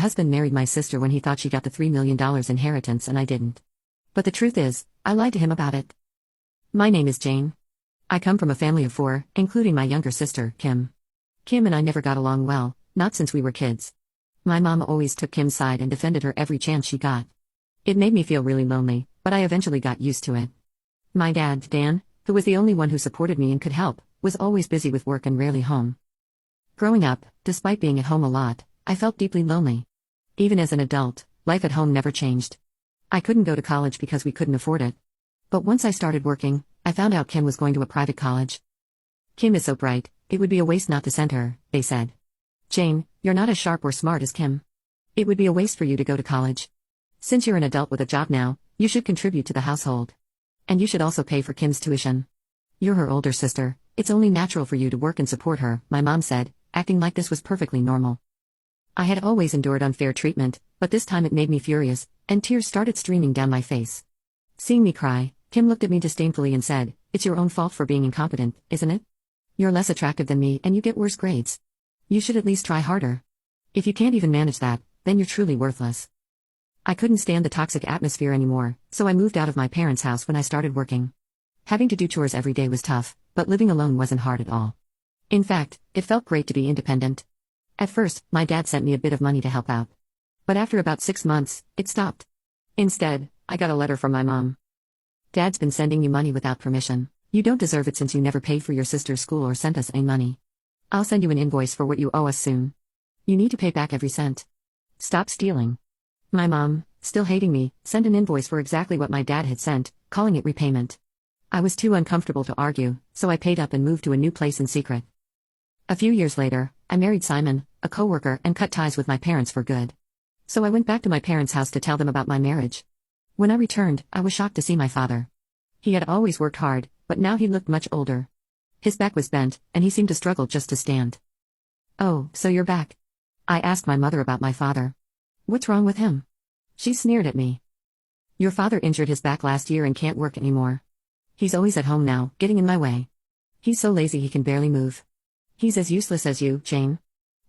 husband married my sister when he thought she got the $3 million inheritance and I didn't. But the truth is, I lied to him about it. My name is Jane. I come from a family of 4, including my younger sister, Kim. Kim and I never got along well, not since we were kids. My mom always took Kim's side and defended her every chance she got. It made me feel really lonely, but I eventually got used to it. My dad, Dan, who was the only one who supported me and could help, was always busy with work and rarely home. Growing up, despite being at home a lot, I felt deeply lonely. Even as an adult, life at home never changed. I couldn't go to college because we couldn't afford it. But once I started working, I found out Kim was going to a private college. Kim is so bright, it would be a waste not to send her, they said. Jane, you're not as sharp or smart as Kim. It would be a waste for you to go to college. Since you're an adult with a job now, you should contribute to the household. And you should also pay for Kim's tuition. You're her older sister, it's only natural for you to work and support her, my mom said, acting like this was perfectly normal. I had always endured unfair treatment, but this time it made me furious, and tears started streaming down my face. Seeing me cry, Kim looked at me disdainfully and said, "It's your own fault for being incompetent, isn't it? You're less attractive than me and you get worse grades. You should at least try harder. If you can't even manage that, then you're truly worthless." I couldn't stand the toxic atmosphere anymore, so I moved out of my parents' house when I started working. Having to do chores every day was tough, but living alone wasn't hard at all. In fact, it felt great to be independent. At first, my dad sent me a bit of money to help out. But after about 6 months, it stopped. Instead, I got a letter from my mom. "Dad's been sending you money without permission. You don't deserve it since you never paid for your sister's school or sent us any money. I'll send you an invoice for what you owe us soon. You need to pay back every cent. Stop stealing." My mom, still hating me, sent an invoice for exactly what my dad had sent, calling it repayment. I was too uncomfortable to argue, so I paid up and moved to a new place in secret. A few years later, I married Simon, a coworker, and cut ties with my parents for good. So I went back to my parents' house to tell them about my marriage. When I returned, I was shocked to see my father. He had always worked hard, but now he looked much older. His back was bent, and he seemed to struggle just to stand. "Oh, so you're back?" I asked my mother about my father. "What's wrong with him?" She sneered at me. "Your father injured his back last year and can't work anymore. He's always at home now, getting in my way. He's so lazy he can barely move. He's as useless as you, Jane."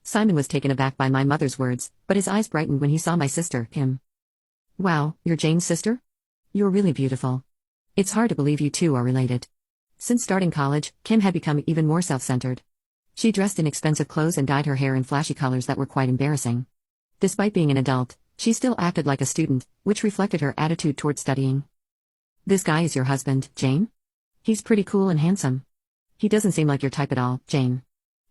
Simon was taken aback by my mother's words, but his eyes brightened when he saw my sister, Kim. "Wow, you're Jane's sister? You're really beautiful. It's hard to believe you two are related." Since starting college, Kim had become even more self-centered. She dressed in expensive clothes and dyed her hair in flashy colors that were quite embarrassing. Despite being an adult, she still acted like a student, which reflected her attitude toward studying. "This guy is your husband, Jane? He's pretty cool and handsome. He doesn't seem like your type at all, Jane.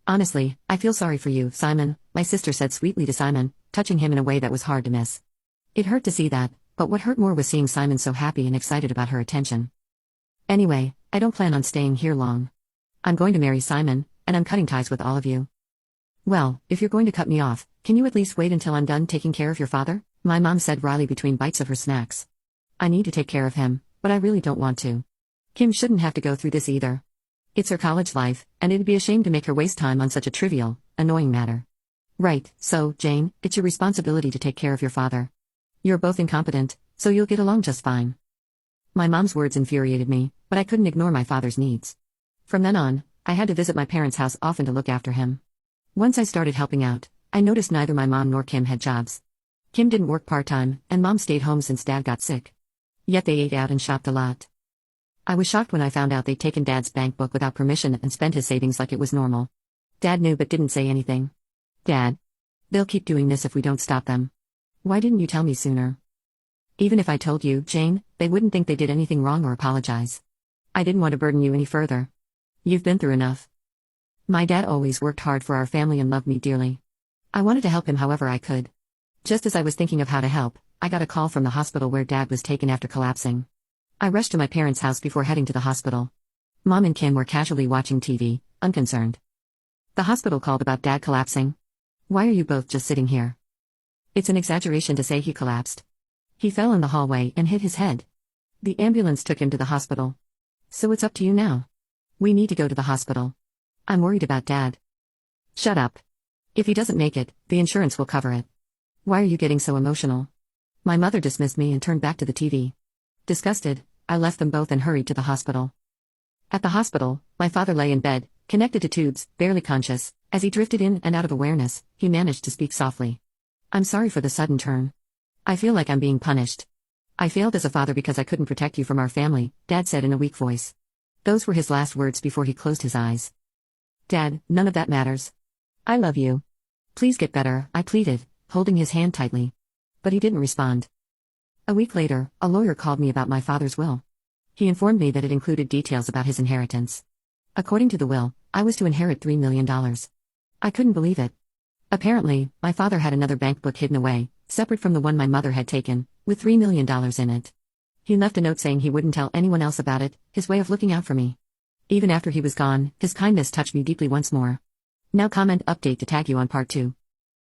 Honestly, I feel sorry for you, Simon," my sister said sweetly to Simon, touching him in a way that was hard to miss. It hurt to see that, but what hurt more was seeing Simon so happy and excited about her attention. "Anyway, I don't plan on staying here long. I'm going to marry Simon, and I'm cutting ties with all of you." "Well, if you're going to cut me off, can you at least wait until I'm done taking care of your father?" my mom said wryly between bites of her snacks. "I need to take care of him, but I really don't want to. Kim shouldn't have to go through this either. It's her college life, and it'd be a shame to make her waste time on such a trivial, annoying matter." "Right, so, Jane, it's your responsibility to take care of your father. You're both incompetent, so you'll get along just fine." My mom's words infuriated me, but I couldn't ignore my father's needs. From then on, I had to visit my parents' house often to look after him. Once I started helping out, I noticed neither my mom nor Kim had jobs. Kim didn't work part-time, and Mom stayed home since Dad got sick. Yet they ate out and shopped a lot. I was shocked when I found out they'd taken Dad's bank book without permission and spent his savings like it was normal. Dad knew but didn't say anything. "Dad, they'll keep doing this if we don't stop them. Why didn't you tell me sooner?" "Even if I told you, Jane, they wouldn't think they did anything wrong or apologize. I didn't want to burden you any further. You've been through enough." My dad always worked hard for our family and loved me dearly. I wanted to help him however I could. Just as I was thinking of how to help, I got a call from the hospital where Dad was taken after collapsing. I rushed to my parents' house before heading to the hospital. Mom and Kim were casually watching TV, unconcerned. "The hospital called about Dad collapsing. Why are you both just sitting here?" "It's an exaggeration to say he collapsed. He fell in the hallway and hit his head. The ambulance took him to the hospital. So it's up to you now. We need to go to the hospital. I'm worried about Dad." "Shut up. If he doesn't make it, the insurance will cover it. Why are you getting so emotional?" My mother dismissed me and turned back to the TV. Disgusted, I left them both and hurried to the hospital. At the hospital, my father lay in bed, connected to tubes, barely conscious. As he drifted in and out of awareness, he managed to speak softly. I'm sorry for the sudden turn. I feel like I'm being punished. I failed as a father because I couldn't protect you from our family, Dad said in a weak voice. Those were his last words before he closed his eyes. Dad, none of that matters. I love you. Please get better, I pleaded, holding his hand tightly. But he didn't respond. A week later, a lawyer called me about my father's will. He informed me that it included details about his inheritance. According to the will, I was to inherit $3 million. I couldn't believe it. Apparently, my father had another bank book hidden away, separate from the one my mother had taken, with $3 million in it. He left a note saying he wouldn't tell anyone else about it, his way of looking out for me. Even after he was gone, his kindness touched me deeply once more. Now comment update to tag you on part 2.